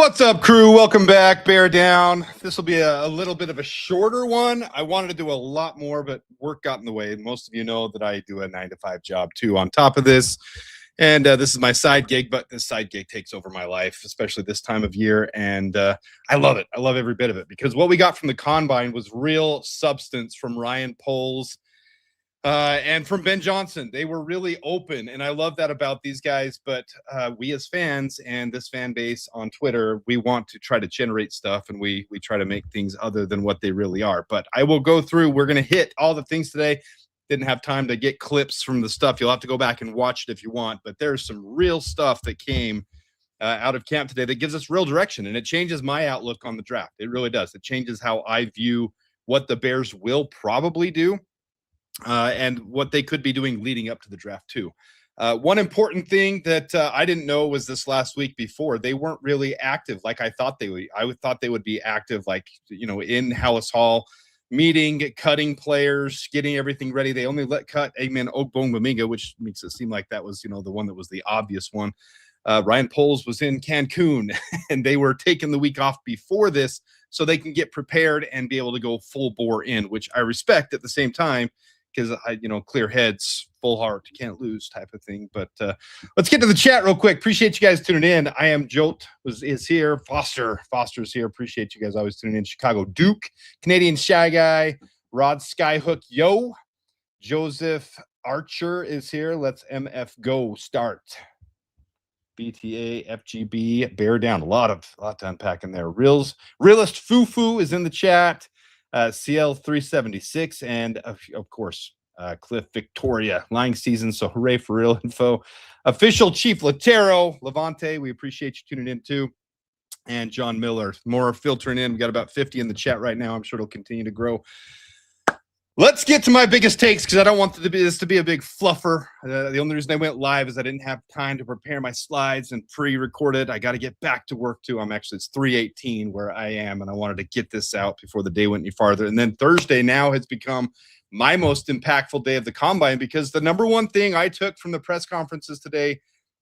What's up, crew? Welcome back. Bear down. This will be a little bit of a shorter one. I wanted to do a lot more, but work got in the way. Most of you know that I do a 9-to-5 job too on top of this. And this is my side gig, but this side gig takes over my life, especially this time of year. And I love it. I love every bit of it because what we got from the combine was real substance from Ryan Poles and from Ben Johnson. They were really open, and I love that about these guys. But we as fans and this fan base on Twitter, we want to try to generate stuff, and we try to make things other than what they really are. But I will go through. We're going to hit all the things today. Didn't have time to get clips from the stuff. You'll have to go back and watch it if you want. But there's some real stuff that came out of camp today that gives us real direction, and it changes my outlook on the draft. It really does. It changes how I view what the Bears will probably do. And what they could be doing leading up to the draft too. One important thing that I didn't know was this last week before, they weren't really active like I thought they would. I thought they would be active, like, in Hallis Hall, meeting, cutting players, getting everything ready. They only let cut Amen Ogbongbemiga, which makes it seem like that was, the one that was the obvious one. Ryan Poles was in Cancun, and they were taking the week off before this so they can get prepared and be able to go full bore in, which I respect at the same time. Because clear heads, full heart, can't lose type of thing. But let's get to the chat real quick. Appreciate you guys tuning in. I am Jolt is here. Foster's here. Appreciate you guys always tuning in. Chicago Duke, Canadian Shy Guy, Rod Skyhook, yo, Joseph Archer is here. Let's MF go start. BTA, FGB, bear down. A lot to unpack in there. Realist Fufu is in the chat. CL376, and of course, Cliff Victoria. Lying season, so hooray for real info. Official Chief Latero, Levante, we appreciate you tuning in too. And John Miller, more filtering in. We got about 50 in the chat right now. I'm sure it'll continue to grow. Let's get to my biggest takes because I don't want this to be a big fluffer. The only reason I went live is I didn't have time to prepare my slides and pre-record it. I got to get back to work too. It's 3:18 where I am, and I wanted to get this out before the day went any farther. And then Thursday now has become my most impactful day of the combine because the number one thing I took from the press conferences today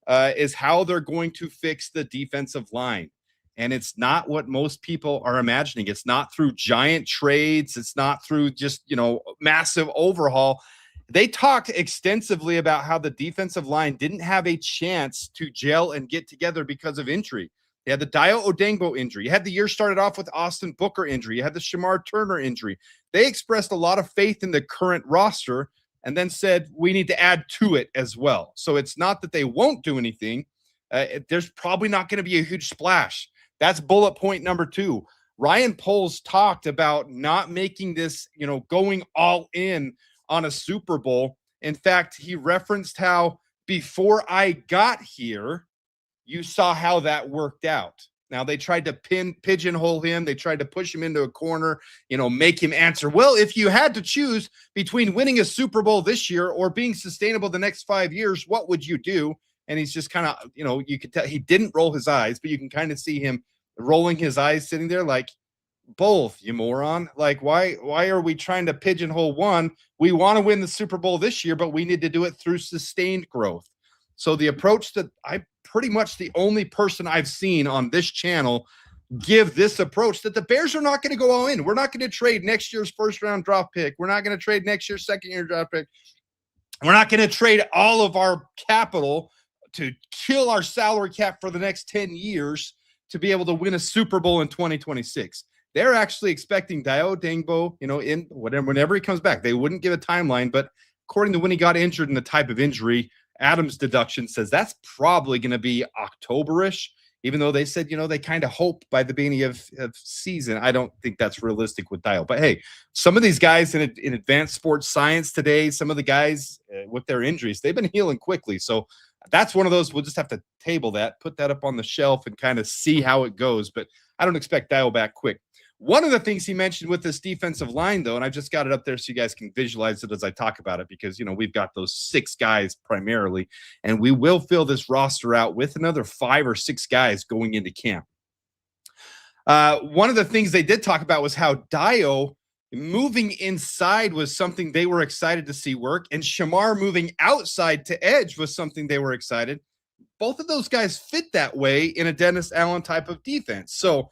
is how they're going to fix the defensive line. And it's not what most people are imagining. It's not through giant trades. It's not through just, massive overhaul. They talked extensively about how the defensive line didn't have a chance to gel and get together because of injury. They had the Dio Odengbo injury. You had the year started off with Austin Booker injury. You had the Shamar Turner injury. They expressed a lot of faith in the current roster and then said, we need to add to it as well. So it's not that they won't do anything. There's probably not going to be a huge splash. That's bullet point number 2. Ryan Poles talked about not making this, going all in on a Super Bowl. In fact, he referenced how before I got here, you saw how that worked out. Now, they tried to pigeonhole him. They tried to push him into a corner, make him answer. Well, if you had to choose between winning a Super Bowl this year or being sustainable the next 5 years, what would you do? And he's just kind of, you could tell he didn't roll his eyes, but you can kind of see him rolling his eyes sitting there like, both, you moron. Like, why are we trying to pigeonhole one? We want to win the Super Bowl this year, but we need to do it through sustained growth. So the approach that I pretty much the only person I've seen on this channel give this approach that the Bears are not going to go all in. We're not going to trade next year's first round draft pick. We're not going to trade next year's second year draft pick. We're not going to trade all of our capital to kill our salary cap for the next 10 years to be able to win a Super Bowl in 2026. They're actually expecting Dio Odengbo, in whenever he comes back. They wouldn't give a timeline, but according to when he got injured and the type of injury, Adam's deduction says that's probably going to be October-ish, even though they said, they kind of hope by the beginning of season. I don't think that's realistic with Dio. But, hey, some of these guys in advanced sports science today, some of the guys with their injuries, they've been healing quickly. So that's one of those. We'll just have to table that, put that up on the shelf and kind of see how it goes. But I don't expect Dio back quick. One of the things he mentioned with this defensive line, though, and I just got it up there so you guys can visualize it as I talk about it because, we've got those 6 guys primarily, and we will fill this roster out with another 5 or 6 guys going into camp. One of the things they did talk about was how Dio moving inside was something they were excited to see work, and Shamar moving outside to edge was something they were excited. both of those guys fit that way in a Dennis Allen type of defense. So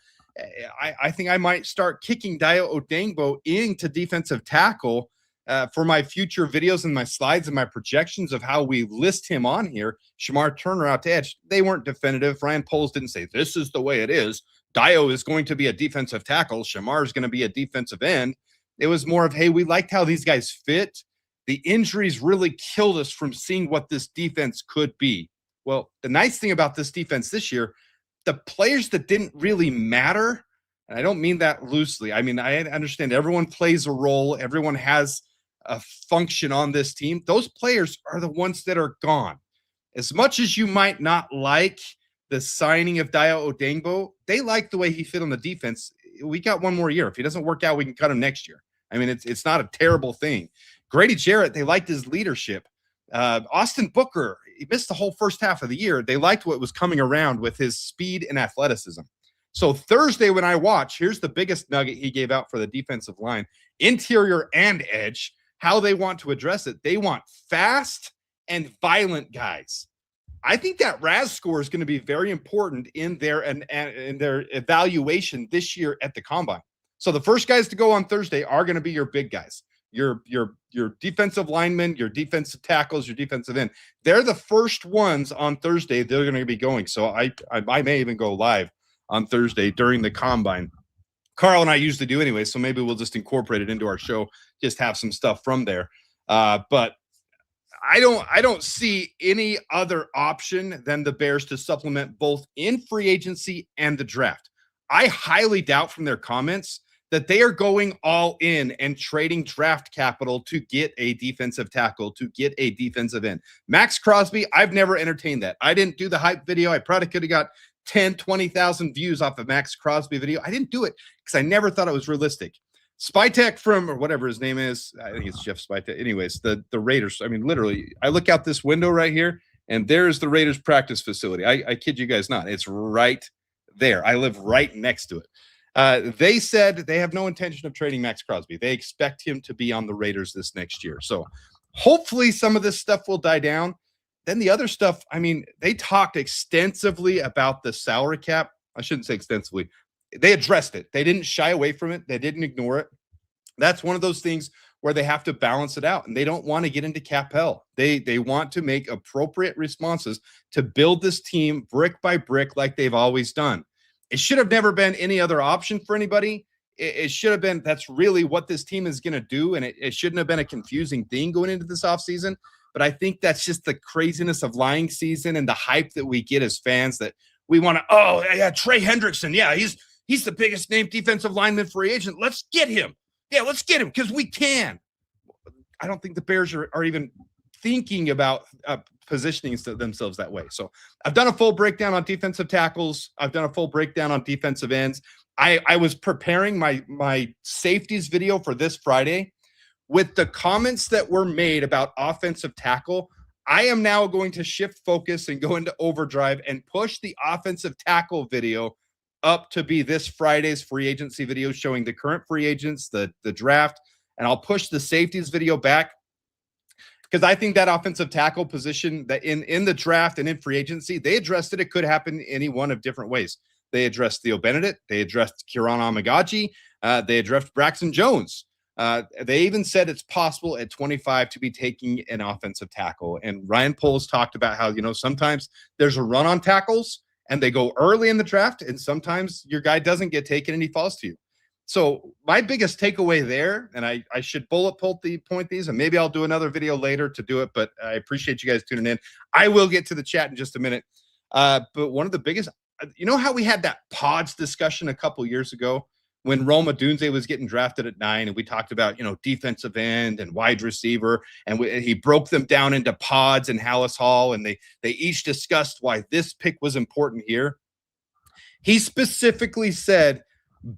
I think I might start kicking Dayo Odeyingbo into defensive tackle for my future videos and my slides and my projections of how we list him on here. Shamar Turner out to edge. They weren't definitive. Ryan Poles didn't say this is the way it is. Dayo is going to be a defensive tackle. Shamar is going to be a defensive end. It was more of, hey, we liked how these guys fit. The injuries really killed us from seeing what this defense could be. Well, the nice thing about this defense this year, the players that didn't really matter, and I don't mean that loosely. I mean, I understand everyone plays a role. Everyone has a function on this team. Those players are the ones that are gone. As much as you might not like the signing of Dayo Odeyingbo, they like the way he fit on the defense. We got one more year. If he doesn't work out, we can cut him next year. I mean, it's not a terrible thing. Grady Jarrett, they liked his leadership. Austin Booker, he missed the whole first half of the year. They liked what was coming around with his speed and athleticism. So Thursday when I watch, here's the biggest nugget he gave out for the defensive line, interior and edge, how they want to address it. They want fast and violent guys. I think that RAS score is going to be very important in their evaluation this year at the combine. So the first guys to go on Thursday are going to be your big guys, your defensive linemen, your defensive tackles, your defensive end. They're the first ones on Thursday. They're going to be going. So I may even go live on Thursday during the combine. Carl and I usually do anyway, so maybe we'll just incorporate it into our show, just have some stuff from there. But I don't see any other option than the Bears to supplement both in free agency and the draft. I highly doubt from their comments that they are going all in and trading draft capital to get a defensive tackle, to get a defensive end. Max Crosby, I've never entertained that. I didn't do the hype video. I probably could have got 10, 20,000 views off of Max Crosby video. I didn't do it because I never thought it was realistic. Spytek from, or whatever his name is, I think it's Jeff Spytek. Anyways, the Raiders, I mean, literally, I look out this window right here, and there's the Raiders practice facility. I kid you guys not. It's right there. I live right next to it. They said they have no intention of trading Max Crosby. They expect him to be on the Raiders this next year. So hopefully some of this stuff will die down. Then the other stuff, I mean, they talked extensively about the salary cap. I shouldn't say extensively. They addressed it. They didn't shy away from it. They didn't ignore it. That's one of those things where they have to balance it out, and they don't want to get into cap hell. They want to make appropriate responses to build this team brick by brick like they've always done. It should have never been any other option for anybody. It should have been, that's really what this team is going to do, and it shouldn't have been a confusing thing going into this offseason. But I think that's just the craziness of lying season and the hype that we get as fans that we want to, oh, yeah, Trey Hendrickson. Yeah, he's the biggest named defensive lineman free agent. Let's get him. Yeah, let's get him because we can. I don't think the Bears are even thinking about positioning themselves that way. So I've done a full breakdown on defensive tackles. I've done a full breakdown on defensive ends. I was preparing my safeties video for this Friday. With the comments that were made about offensive tackle, I am now going to shift focus and go into overdrive and push the offensive tackle video up to be this Friday's free agency video showing the current free agents, the draft, and I'll push the safeties video back because I think that offensive tackle position that in the draft and in free agency, they addressed it. It could happen any one of different ways. They addressed Theo Benedict. They addressed Kieran Amagaji. They addressed Braxton Jones. They even said it's possible at 25 to be taking an offensive tackle. And Ryan Poles talked about how, sometimes there's a run on tackles and they go early in the draft, and sometimes your guy doesn't get taken and he falls to you. So my biggest takeaway there, and I should point these, and maybe I'll do another video later to do it, but I appreciate you guys tuning in. I will get to the chat in just a minute. But one of the biggest, how we had that pods discussion a couple years ago when Rome Odunze was getting drafted at 9, and we talked about, defensive end and wide receiver, and he broke them down into pods in Hallis Hall, and they each discussed why this pick was important here. He specifically said,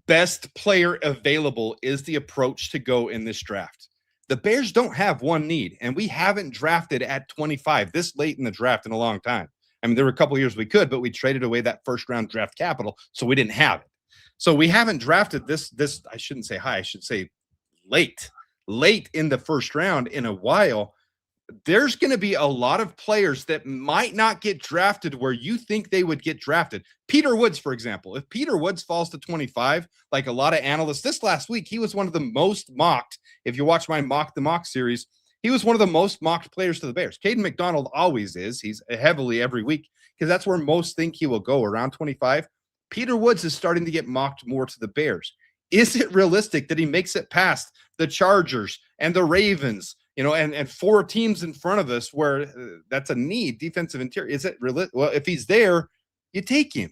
best player available is the approach to go in this draft. The Bears don't have one need, and we haven't drafted at 25 this late in the draft in a long time. I mean, there were a couple years we could, but we traded away that first-round draft capital, so we didn't have it. So we haven't drafted this, I shouldn't say high, I should say late in the first round in a while. there's going to be a lot of players that might not get drafted where you think they would get drafted. Peter Woods, for example, if Peter Woods falls to 25, like a lot of analysts, this last week, he was one of the most mocked. If you watch my Mock the Mock series, he was one of the most mocked players to the Bears. Caden McDonald always is. He's heavily every week because that's where most think he will go, around 25. Peter Woods is starting to get mocked more to the Bears. Is it realistic that he makes it past the Chargers and the Ravens, and four teams in front of us where that's a need, defensive interior? Is it really? Well, if he's there, you take him.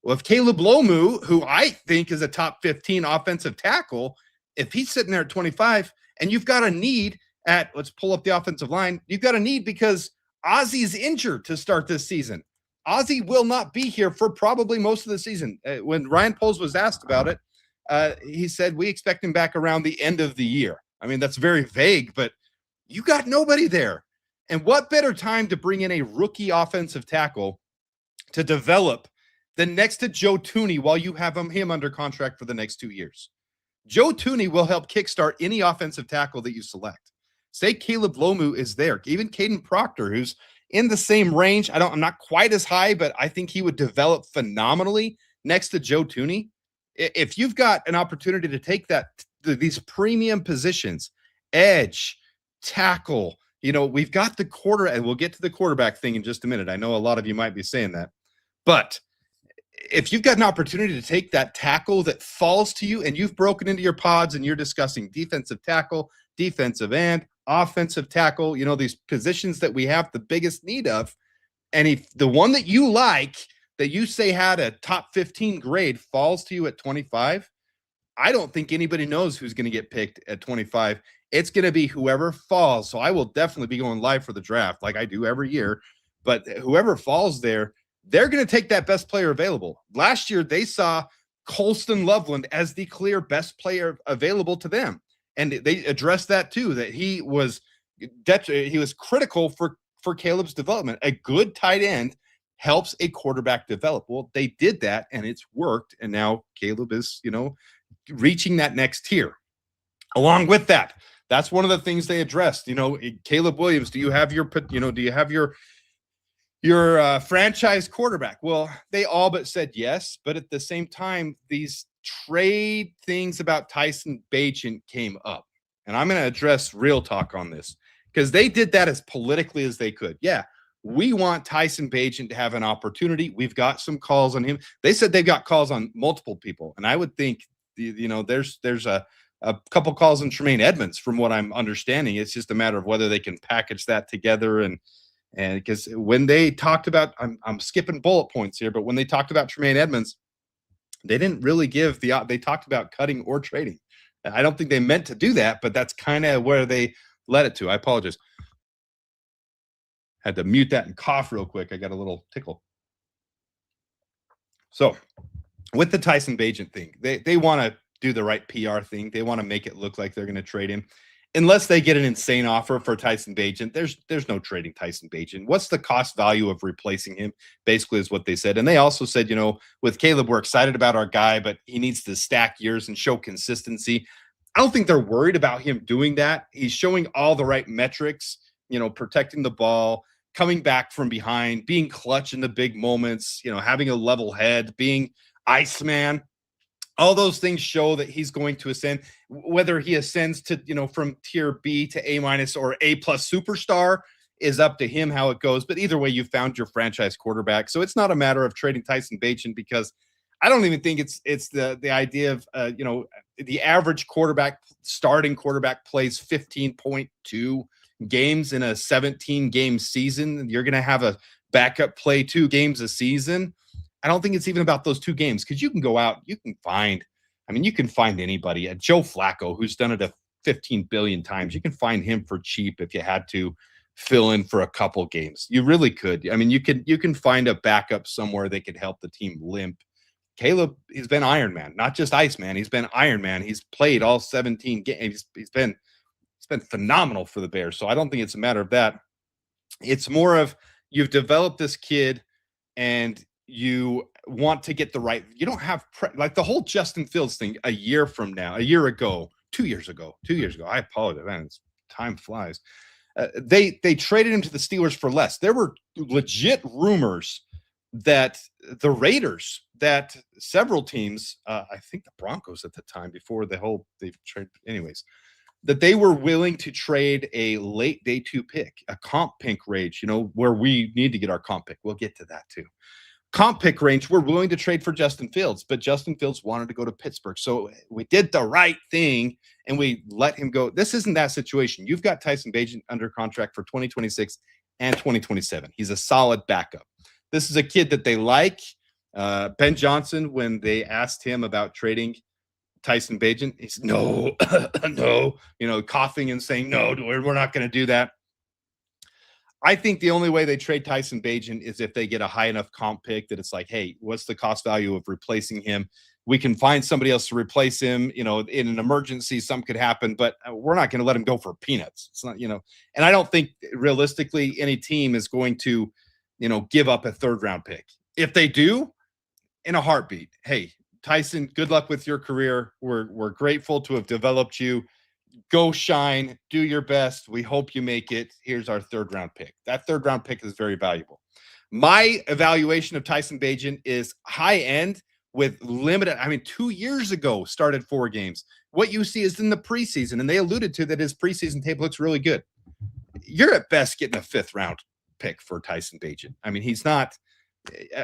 Well, if Caleb Lomu, who I think is a top 15 offensive tackle, if he's sitting there at 25 and you've got a need let's pull up the offensive line, you've got a need because Ozzy's injured to start this season. Ozzy will not be here for probably most of the season. When Ryan Poles was asked about it, he said, we expect him back around the end of the year. I mean, that's very vague, but you got nobody there. And what better time to bring in a rookie offensive tackle to develop than next to Joe Thuney while you have him under contract for the next 2 years? Joe Thuney will help kickstart any offensive tackle that you select. Say Caleb Lomu is there. Even Caden Proctor, who's in the same range. I'm not quite as high, but I think he would develop phenomenally next to Joe Thuney. If you've got an opportunity to take these premium positions, edge, tackle, we've got the quarter, and we'll get to the quarterback thing in just a minute. I know a lot of you might be saying that, but if you've got an opportunity to take that tackle that falls to you and you've broken into your pods and you're discussing defensive tackle, defensive end, offensive tackle, these positions that we have the biggest need of, and if the one that you like, that you say had a top 15 grade, falls to you at 25, I don't think anybody knows who's going to get picked at 25. It's going to be whoever falls. So I will definitely be going live for the draft like I do every year, but whoever falls there, they're going to take that best player available. Last year, they saw Colston Loveland as the clear best player available to them. And they addressed that too, that he was critical for Caleb's development. A good tight end helps a quarterback develop. Well, they did that and it's worked. And now Caleb is, reaching that next tier. Along with that, that's one of the things they addressed. Caleb Williams, do you have your franchise quarterback? Well, they all but said yes, but at the same time, these trade things about Tyson Bagent came up, and I'm going to address real talk on this because they did that as politically as they could. Yeah, we want Tyson Bagent to have an opportunity. We've got some calls on him. They said they've got calls on multiple people, and I would think there's a couple calls on Tremaine Edmonds from what I'm understanding. It's just a matter of whether they can package that together. And because when they talked about, I'm skipping bullet points here, but when they talked about Tremaine Edmonds, they didn't really they talked about cutting or trading. I don't think they meant to do that, but that's kind of where they led it to. I apologize. Had to mute that and cough real quick. I got a little tickle. So with the Tyson Bagent thing, they want to do the right PR thing. They want to make it look like they're going to trade him. Unless they get an insane offer for Tyson Bagent, there's no trading Tyson Bagent. What's the cost value of replacing him? Basically is what they said. And they also said, with Caleb, we're excited about our guy, but he needs to stack years and show consistency. I don't think they're worried about him doing that. He's showing all the right metrics, protecting the ball, coming back from behind, being clutch in the big moments, having a level head, being Iceman. All those things show that he's going to ascend. Whether he ascends to, from tier B to A- or A+ superstar is up to him how it goes. But either way, you found your franchise quarterback. So it's not a matter of trading Tyson Bagent, because I don't even think it's the idea of, the average starting quarterback plays 15.2 games in a 17-game season. You're going to have a backup play 2 games a season. I don't think it's even about those 2 games, because you can go out, you can find anybody. A Joe Flacco, who's done it 15 billion times. You can find him for cheap if you had to fill in for a couple games. You really could. I mean, you can find a backup somewhere that could help the team limp. Caleb, he's been Iron Man, not just Iceman. He's been Iron Man. He's played all 17 games. He's been phenomenal for the Bears. So I don't think it's a matter of that. It's more of, you've developed this kid and you want to get the right. You don't have like the whole Justin Fields thing a year ago, 2 years ago. I apologize, man. Time flies. They traded him to the Steelers for less. There were legit rumors that the Raiders, that several teams, I think the Broncos at the time, before they trade, anyways, that they were willing to trade a late day 2 pick, a comp pick range, where we need to get our comp pick. We'll get to that too. Comp pick range, we're willing to trade for Justin Fields, but Justin Fields wanted to go to Pittsburgh. So we did the right thing and we let him go. This isn't that situation. You've got Tyson Bagent under contract for 2026 and 2027. He's a solid backup. This is a kid that they like. Ben Johnson, when they asked him about trading Tyson Bagent, he's no, no, coughing and saying, no, we're not going to do that. I think the only way they trade Tyson Bagent is if they get a high enough comp pick that it's like, hey, what's the cost value of replacing him? We can find somebody else to replace him. In an emergency, something could happen, but we're not going to let him go for peanuts. It's not, and I don't think realistically any team is going to, give up a 3rd round pick. If they do, in a heartbeat, hey, Tyson, good luck with your career. We're grateful to have developed you. Go shine, do your best. We hope you make it. Here's our 3rd round pick. That 3rd round pick is very valuable. My evaluation of Tyson Bagent is high end with limited. 2 years ago, started 4 games. What you see is in the preseason, and they alluded to that his preseason tape looks really good. You're at best getting a 5th round pick for Tyson Bagent. He's not.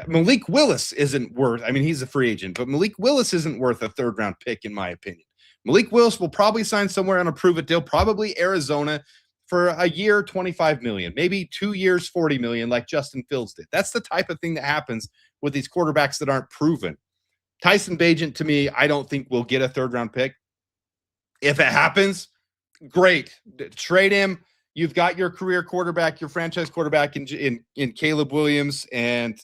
Malik Willis isn't worth. He's a free agent, but Malik Willis isn't worth a 3rd round pick, in my opinion. Malik Willis will probably sign somewhere on a prove-it deal, probably Arizona, for a year, $25 million, maybe 2 years, $40 million, like Justin Fields did. That's the type of thing that happens with these quarterbacks that aren't proven. Tyson Bagent, to me, I don't think will get a 3rd round pick. If it happens, great. Trade him. You've got your career quarterback, your franchise quarterback in Caleb Williams, and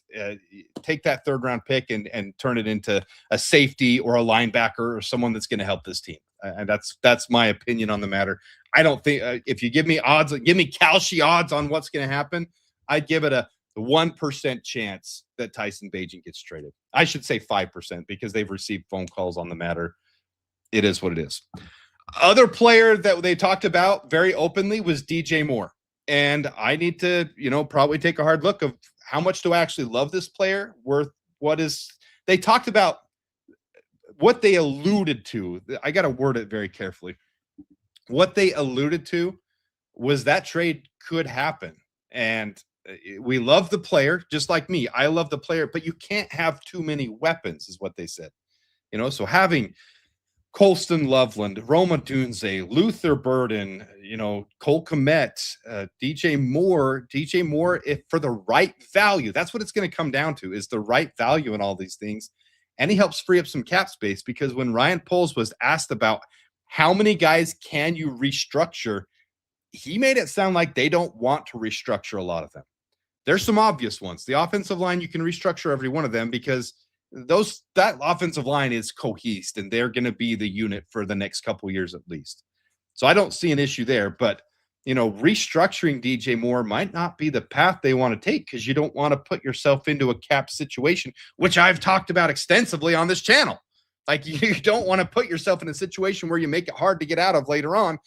take that 3rd round pick and turn it into a safety or a linebacker or someone that's going to help this team. And that's my opinion on the matter. I don't think if you give me Kalshi odds on what's going to happen, I'd give it a 1% chance that Tyson Bagent gets traded. I should say 5% because they've received phone calls on the matter. It is what it is. Other player that they talked about very openly was DJ Moore. And I need to, probably take a hard look of how much do I actually love this player worth they talked about what they alluded to. I got to word it very carefully. What they alluded to was that trade could happen. And we love the player, just like me. I love the player, but you can't have too many weapons is what they said. So having Colston Loveland, Roma Dunze, Luther Burden, Cole Kmet, DJ Moore, if for the right value, that's what it's going to come down to, is the right value in all these things. And he helps free up some cap space, because when Ryan Poles was asked about how many guys can you restructure, he made it sound like they don't want to restructure a lot of them. There's some obvious ones. The offensive line, you can restructure every one of them because that offensive line is cohesed and they're going to be the unit for the next couple years at least. So I don't see an issue there, but restructuring DJ Moore might not be the path they want to take, because you don't want to put yourself into a cap situation, which I've talked about extensively on this channel. Like, you don't want to put yourself in a situation where you make it hard to get out of later on.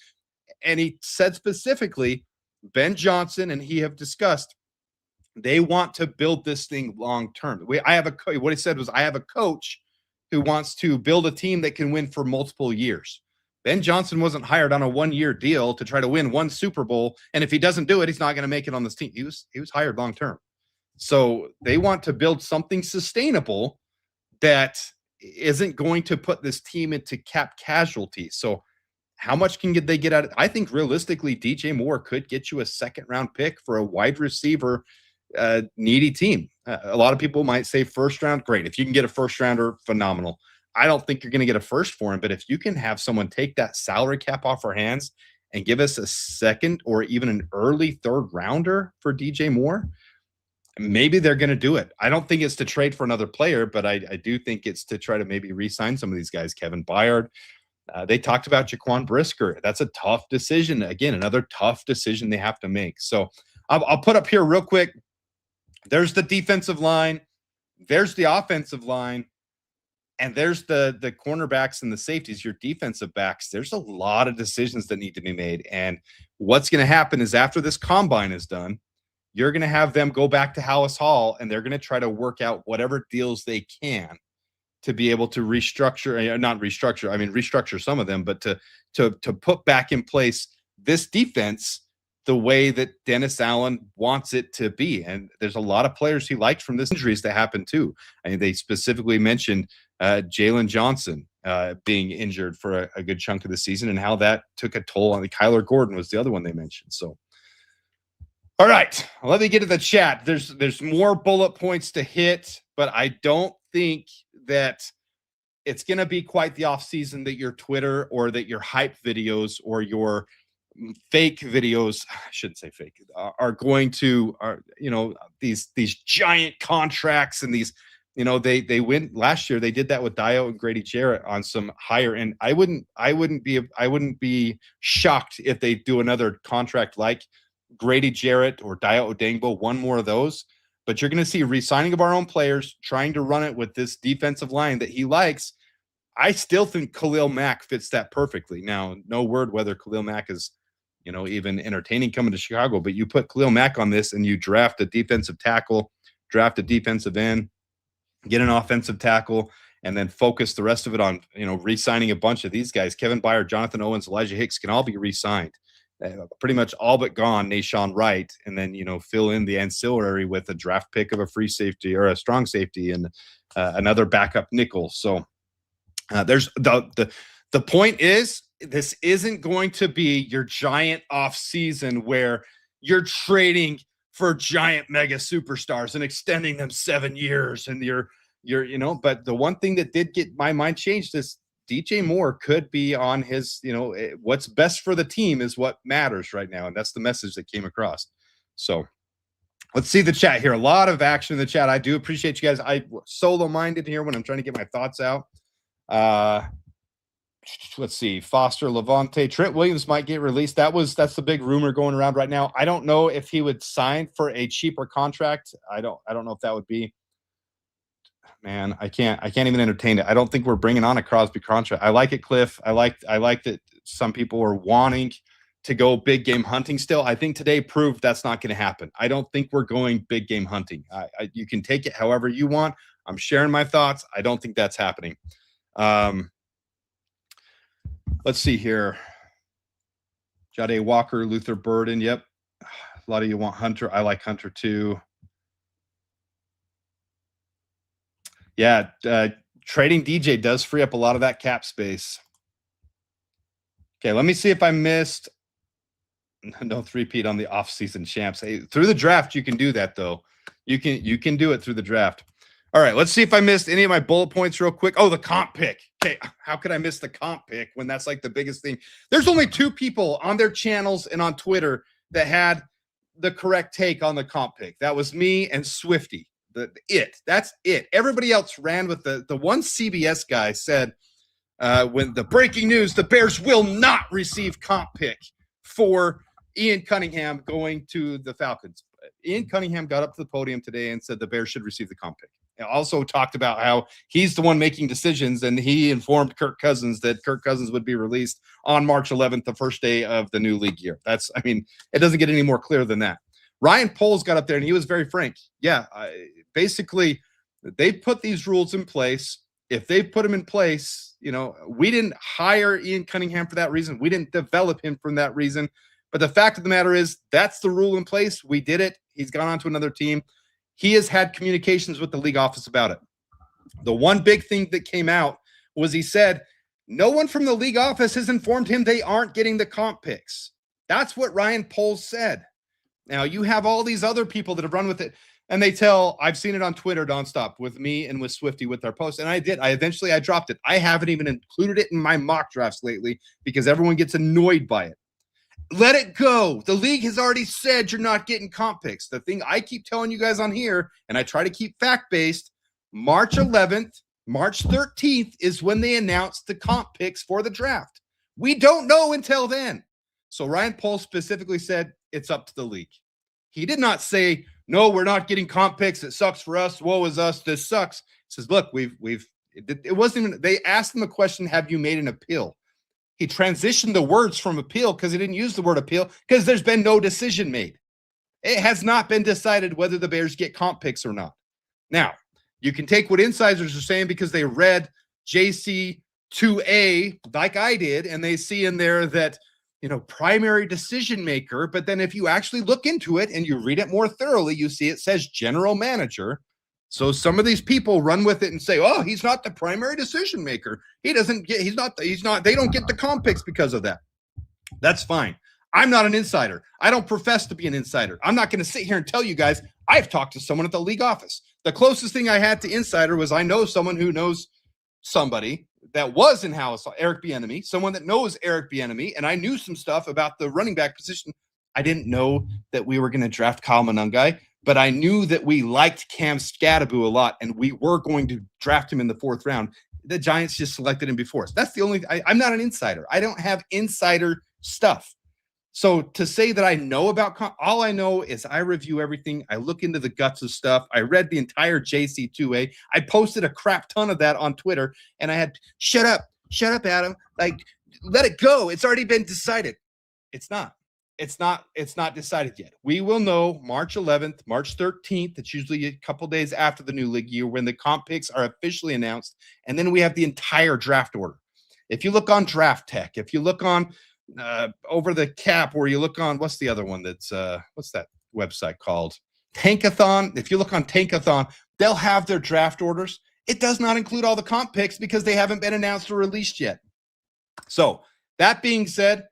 And he said specifically, Ben Johnson and he have discussed, they want to build this thing long term. What he said was, I have a coach who wants to build a team that can win for multiple years. Ben Johnson wasn't hired on a 1-year deal to try to win one Super Bowl, and if he doesn't do it, he's not going to make it on this team. He was hired long term. So they want to build something sustainable that isn't going to put this team into cap casualty. So how much can they get out of it? I think realistically, DJ Moore could get you a 2nd round pick for a wide receiver needy team. A lot of people might say 1st round. Great. If you can get a 1st rounder, phenomenal. I don't think you're going to get a 1st for him, but if you can have someone take that salary cap off our hands and give us a 2nd or even an early 3rd rounder for DJ Moore, maybe they're going to do it. I don't think it's to trade for another player, but I do think it's to try to maybe re-sign some of these guys. Kevin Byard. They talked about Jaquan Brisker. That's a tough decision. Again, another tough decision they have to make. So I'll put up here real quick. There's the defensive line. There's the offensive line. And there's the cornerbacks and the safeties, your defensive backs. There's a lot of decisions that need to be made. And what's going to happen is after this combine is done, you're going to have them go back to Hallis Hall and they're going to try to work out whatever deals they can to be able to restructure some of them, but to put back in place this defense the way that Dennis Allen wants it to be. And there's a lot of players he liked from this injuries that happened too. I mean, they specifically mentioned Jalen Johnson being injured for a good chunk of the season and how that took a toll on Kyler Gordon was the other one they mentioned. So, all right, let me get to the chat. There's more bullet points to hit, but I don't think that it's going to be quite the offseason that your Twitter or that your hype videos or your fake videos, I shouldn't say fake, are going to, these giant contracts and these, they went last year. They did that with Dio and Grady Jarrett on some higher end. I wouldn't be shocked if they do another contract like Grady Jarrett or Dio Odengbo, one more of those. But you're going to see re-signing of our own players, trying to run it with this defensive line that he likes. I still think Khalil Mack fits that perfectly. Now, no word whether Khalil Mack is, even entertaining coming to Chicago, but you put Khalil Mack on this and you draft a defensive tackle, draft a defensive end, get an offensive tackle, and then focus the rest of it on, re-signing a bunch of these guys. Kevin Byard, Jonathan Owens, Elijah Hicks can all be re-signed. Pretty much all but gone, Nashawn Wright, and then, fill in the ancillary with a draft pick of a free safety or a strong safety and another backup nickel. So there's the point is, this isn't going to be your giant off season where you're trading for giant mega superstars and extending them 7 years. And but the one thing that did get my mind changed is DJ Moore could be on his, what's best for the team is what matters right now. And that's the message that came across. So let's see the chat here. A lot of action in the chat. I do appreciate you guys. I solo minded here when I'm trying to get my thoughts out. Let's see. Foster, Levante, Trent Williams might get released. That's the big rumor going around right now. I don't know if he would sign for a cheaper contract. I don't know if that would be. Man, I can't even entertain it. I don't think we're bringing on a Crosby contract. I like it, Cliff. I like that some people are wanting to go big game hunting still. I think today proved that's not going to happen. I don't think we're going big game hunting. You can take it however you want. I'm sharing my thoughts. I don't think that's happening. Let's see here. Jade Walker, Luther Burden. Yep. A lot of you want Hunter. I like Hunter too. Yeah. Trading DJ does free up a lot of that cap space. Okay. Let me see if I missed. No three-peat on the off-season champs. Hey, through the draft, you can do that though. You can do it through the draft. All right, let's see if I missed any of my bullet points real quick. Oh, the comp pick. Okay, how could I miss the comp pick when that's like the biggest thing? There's only 2 people on their channels and on Twitter that had the correct take on the comp pick. That was me and Swifty. That's it. Everybody else ran with the one CBS guy said when the breaking news, the Bears will not receive comp pick for Ian Cunningham going to the Falcons. Ian Cunningham got up to the podium today and said the Bears should receive the comp pick. Also talked about how he's the one making decisions, and he informed Kirk Cousins that Kirk Cousins would be released on March 11th, the first day of the new league year. It doesn't get any more clear than that. Ryan Poles got up there, and he was very frank. Yeah, basically, they put these rules in place. If they put them in place, we didn't hire Ian Cunningham for that reason. We didn't develop him for that reason. But the fact of the matter is, that's the rule in place. We did it. He's gone on to another team. He has had communications with the league office about it. The one big thing that came out was he said, no one from the league office has informed him they aren't getting the comp picks. That's what Ryan Poles said. Now, you have all these other people that have run with it, and I've seen it on Twitter nonstop with me and with Swifty with our posts, and I did. I dropped it. I haven't even included it in my mock drafts lately because everyone gets annoyed by it. Let it go. The league has already said you're not getting comp picks. The thing I keep telling you guys on here, and I try to keep fact-based, March 11th, March 13th is when they announce the comp picks for the draft. We don't know until then. So Ryan Poles specifically said it's up to the league. He did not say, no, we're not getting comp picks. It sucks for us. Woe is us. This sucks. He says, look, It wasn't even, they asked him a question, have you made an appeal? He transitioned the words from appeal because he didn't use the word appeal because there's been no decision made. It has not been decided whether the Bears get comp picks or not. Now, you can take what insiders are saying because they read JC2A like I did, and they see in there that, primary decision maker. But then if you actually look into it and you read it more thoroughly, you see it says general manager. So some of these people run with it and say, oh, he's not the primary decision maker. They don't get the comp picks because of that. That's fine. I'm not an insider. I don't profess to be an insider. I'm not going to sit here and tell you guys I've talked to someone at the league office. The closest thing I had to insider was I know someone who knows somebody that was in-house, Eric Bieniemy, someone that knows Eric Bieniemy, and I knew some stuff about the running back position. I didn't know that we were going to draft Kyle Monangai, but I knew that we liked Cam Scadaboo a lot, and we were going to draft him in the 4th round. The Giants just selected him before us. That's the only – I'm not an insider. I don't have insider stuff. So to say that I know about all I know is I review everything. I look into the guts of stuff. I read the entire JC2A. I posted a crap ton of that on Twitter, and I had, shut up, Adam. Like, let it go. It's already been decided. It's not. It's not decided yet. We will know March 11th, March 13th. It's usually a couple days after the new league year when the comp picks are officially announced, and then we have the entire draft order. If you look on Draft Tech, if you look on over the cap, where you look on, what's the other one that's what's that website called? Tankathon. If you look on Tankathon, they'll have their draft orders. It does not include all the comp picks because they haven't been announced or released yet. So that being said,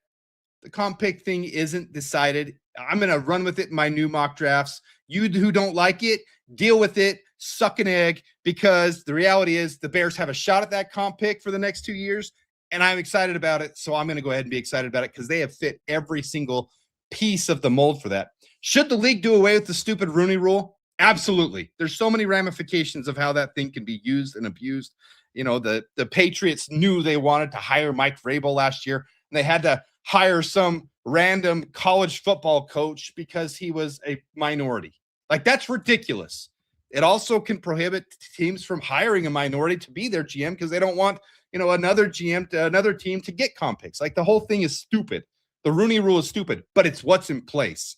the comp pick thing isn't decided. I'm going to run with it in my new mock drafts. You who don't like it, deal with it, suck an egg, because the reality is the Bears have a shot at that comp pick for the next 2 years. And I'm excited about it, so I'm going to go ahead and be excited about it because they have fit every single piece of the mold for that. Should the league do away with the stupid Rooney Rule? Absolutely. There's so many ramifications of how that thing can be used and abused. The Patriots knew they wanted to hire Mike Vrabel last year, and they had to hire some random college football coach because he was a minority. Like, that's ridiculous. It also can prohibit teams from hiring a minority to be their GM because they don't want another GM to another team to get comp picks. Like, the whole thing is stupid. The Rooney Rule is stupid, but it's what's in place.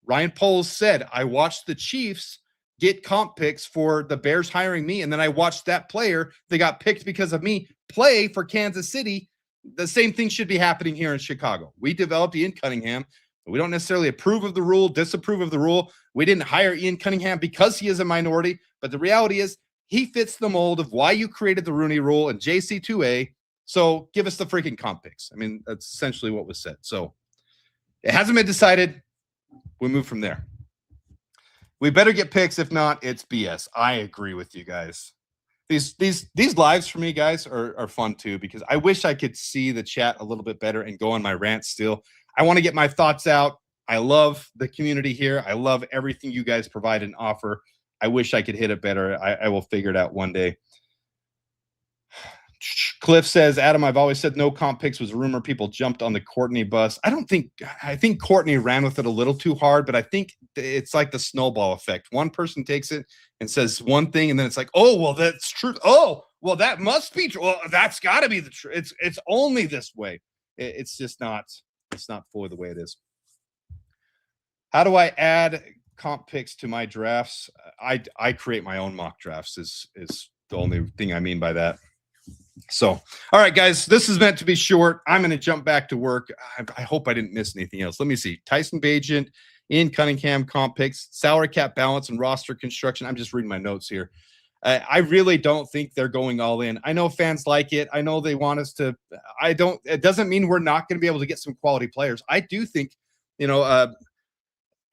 Ryan Poles said, I watched the Chiefs get comp picks for the Bears hiring me, and then I watched that player that got picked because of me play for Kansas City. The same thing should be happening here in Chicago. We developed Ian Cunningham. We don't necessarily approve of the rule, disapprove of the rule. We didn't hire Ian Cunningham because he is a minority, but the reality is he fits the mold of why you created the Rooney Rule and JC2A. So give us the freaking comp picks. I mean, that's essentially what was said. So it hasn't been decided. We move from there. We better get picks. If not, it's BS. I agree with you guys. These lives for me, guys, are fun too, because I wish I could see the chat a little bit better and go on my rant still. I want to get my thoughts out. I love the community here. I love everything you guys provide and offer. I wish I could hit it better. I will figure it out one day. Cliff says, Adam, I've always said no comp picks was a rumor. People jumped on the Courtney bus. I think Courtney ran with it a little too hard, but I think it's like the snowball effect. One person takes it and says one thing, and then it's like, oh, well, that's true. Oh, well, that must be true. Well, that's got to be the truth. It's only this way. It's just not. It's not fully the way it is. How do I add comp picks to my drafts? I create my own mock drafts is the only thing I mean by that. So, all right, guys, this is meant to be short. I'm going to jump back to work. I hope I didn't miss anything else. Let me see. Tyson Bagent, Ian Cunningham, comp picks, salary cap balance, and roster construction. I'm just reading my notes here. I really don't think they're going all in. I know fans like it. I know they want us to. It doesn't mean we're not going to be able to get some quality players. I do think,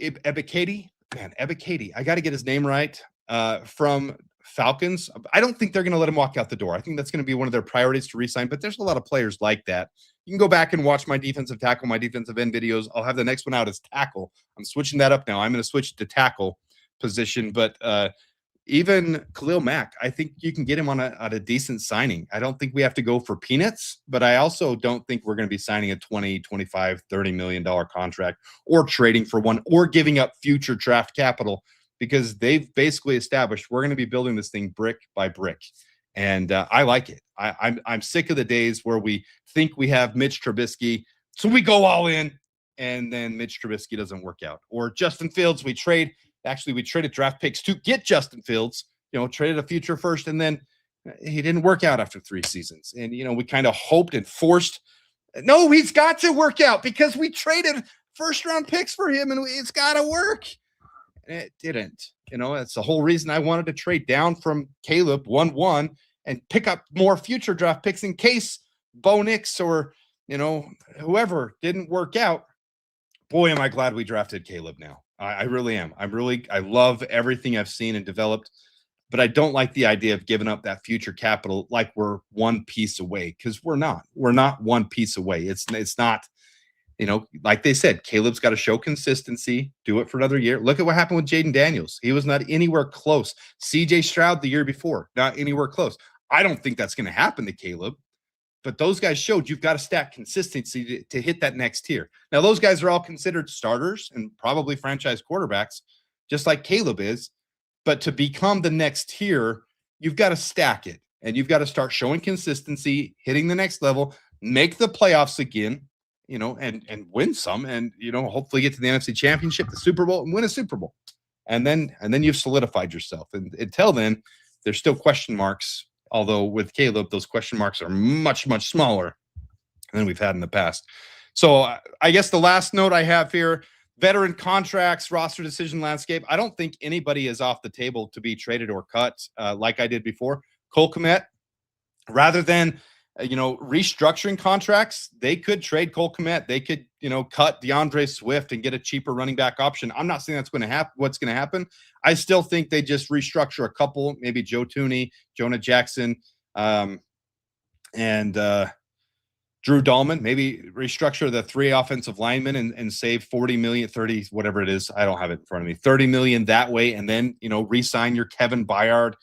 Ebikadi, I got to get his name right, from Falcons. I don't think they're going to let him walk out the door. I think that's going to be one of their priorities to re-sign, but there's a lot of players like that. You can go back and watch my defensive tackle, my defensive end videos. I'll have the next one out as tackle. I'm switching that up now. I'm going to switch to tackle position, but even Khalil Mack, I think you can get him on a decent signing. I don't think we have to go for peanuts, but I also don't think we're going to be signing a $20, $25, $30 million contract or trading for one or giving up future draft capital, because they've basically established we're going to be building this thing brick by brick. And I like it. I'm sick of the days where we think we have Mitch Trubisky, so we go all in, and then Mitch Trubisky doesn't work out. Or Justin Fields, we traded draft picks to get Justin Fields, traded a future first, and then he didn't work out after 3 seasons. And, we kind of hoped and forced, no, he's got to work out because we traded first round picks for him and it's got to work. And it didn't. That's the whole reason I wanted to trade down from Caleb 1-1 and pick up more future draft picks in case Bo Nix or, whoever didn't work out. Boy, am I glad we drafted Caleb now. I really am. I love everything I've seen and developed, but I don't like the idea of giving up that future capital like we're one piece away, because we're not. We're not one piece away. It's not, like they said, Caleb's got to show consistency, do it for another year. Look at what happened with Jaden Daniels. He was not anywhere close. CJ Stroud the year before, not anywhere close. I don't think that's going to happen to Caleb, but those guys showed you've got to stack consistency to hit that next tier. Now, those guys are all considered starters and probably franchise quarterbacks, just like Caleb is. But to become the next tier, you've got to stack it, and you've got to start showing consistency, hitting the next level, make the playoffs again, and win some, and hopefully get to the NFC Championship, the Super Bowl, and win a Super Bowl. And then you've solidified yourself. And until then, there's still question marks. Although with Caleb, those question marks are much, much smaller than we've had in the past. So I guess the last note I have here, veteran contracts, roster decision landscape. I don't think anybody is off the table to be traded or cut like I did before. Cole Kmet, rather than restructuring contracts, they could trade Cole Kmet. They could, cut DeAndre Swift and get a cheaper running back option. I'm not saying that's going to happen. What's going to happen? I still think they just restructure a couple, maybe Joe Tooney, Jonah Jackson, and Drew Dahlman. Maybe restructure the 3 offensive linemen and save 40 million, 30, whatever it is. I don't have it in front of me. 30 million that way, and then re-sign your Kevin Byard.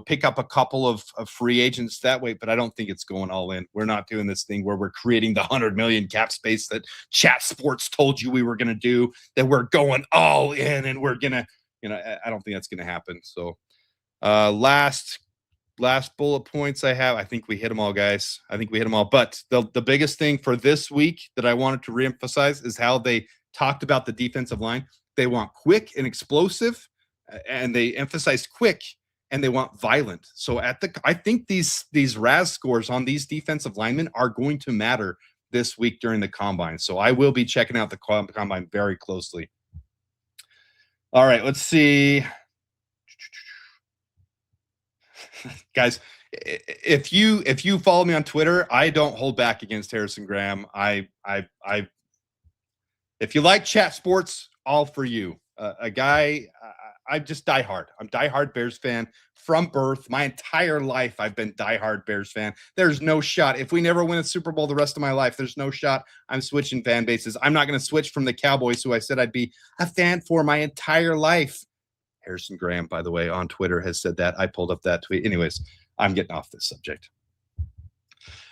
Pick up a couple of free agents that way, but I don't think it's going all in. We're not doing this thing where we're creating the 100 million cap space that Chat Sports told you we were going to do, that we're going all in and we're going to, I don't think that's going to happen. So last bullet points I have, I think we hit them all, guys. I think we hit them all. But the biggest thing for this week that I wanted to reemphasize is how they talked about the defensive line. They want quick and explosive, and they emphasized quick, and they want violent. So I think these RAS scores on these defensive linemen are going to matter this week during the combine. So I will be checking out the combine very closely. All right, let's see. Guys, if you follow me on Twitter, I don't hold back against Harrison Graham. If you like Chat Sports, all for you. A guy, I just diehard. I'm diehard Bears fan from birth. My entire life, I've been diehard Bears fan. There's no shot. If we never win a Super Bowl the rest of my life, there's no shot I'm switching fan bases. I'm not going to switch from the Cowboys, who I said I'd be a fan for my entire life. Harrison Graham, by the way, on Twitter has said that. I pulled up that tweet. Anyways, I'm getting off this subject.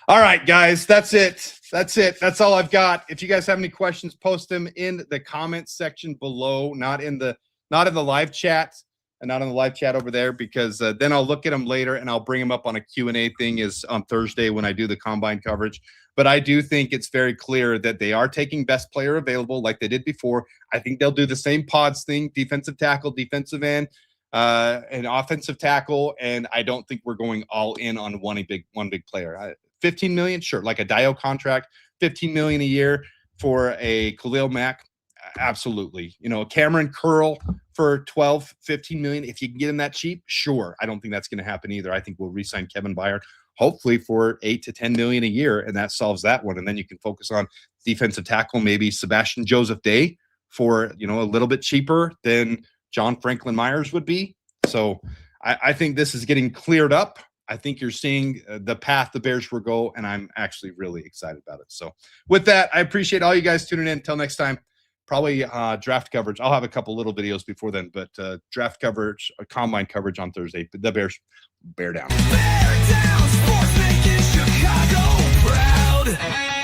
All right, guys, that's it. That's all I've got. If you guys have any questions, post them in the comments section below, not in the live chat, and not on the live chat over there, because then I'll look at them later and I'll bring them up on a Q&A thing is on Thursday when I do the combine coverage. But I do think it's very clear that they are taking best player available like they did before. I think they'll do the same pods thing, defensive tackle, defensive end, and offensive tackle. And I don't think we're going all in on one big player. 15 million, sure, like a Dio contract, 15 million a year for a Khalil Mack. Absolutely. Cameron Curl for 12, 15 million. If you can get him that cheap, sure. I don't think that's going to happen either. I think we'll re-sign Kevin Byard, hopefully for 8 to 10 million a year. And that solves that one. And then you can focus on defensive tackle, maybe Sebastian Joseph Day for, a little bit cheaper than John Franklin Myers would be. So I think this is getting cleared up. I think you're seeing the path the Bears will go, and I'm actually really excited about it. So with that, I appreciate all you guys tuning in. Until next time, probably draft coverage. I'll have a couple little videos before then, but draft coverage, combine coverage on Thursday. The Bears, bear down. Bear down, sports making Chicago proud.